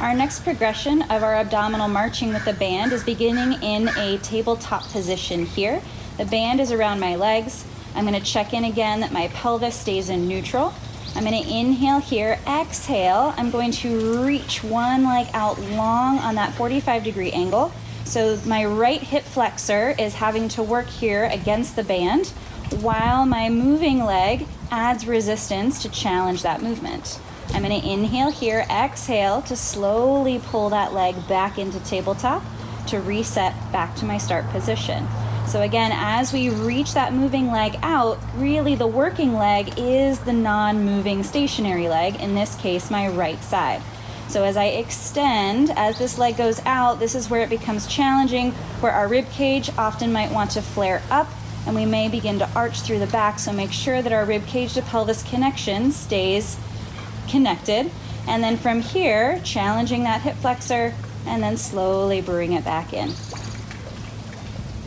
Our next progression of our abdominal marching with the band is beginning in a tabletop position here. The band is around my legs. I'm going to check in again that my pelvis stays in neutral. I'm going to inhale here, exhale. I'm going to reach one leg out long on that 45-degree angle. So my right hip flexor is having to work here against the band, while my moving leg adds resistance to challenge that movement. I'm going to inhale here, exhale to slowly pull that leg back into tabletop to reset back to my start position. So again, as we reach that moving leg out, really the working leg is the non-moving stationary leg, in this case, my right side. So as I extend, as this leg goes out, this is where it becomes challenging, where our rib cage often might want to flare up, and we may begin to arch through the back. So make sure that our rib cage to pelvis connection stays connected. And then from here, challenging that hip flexor, and then slowly bring it back in.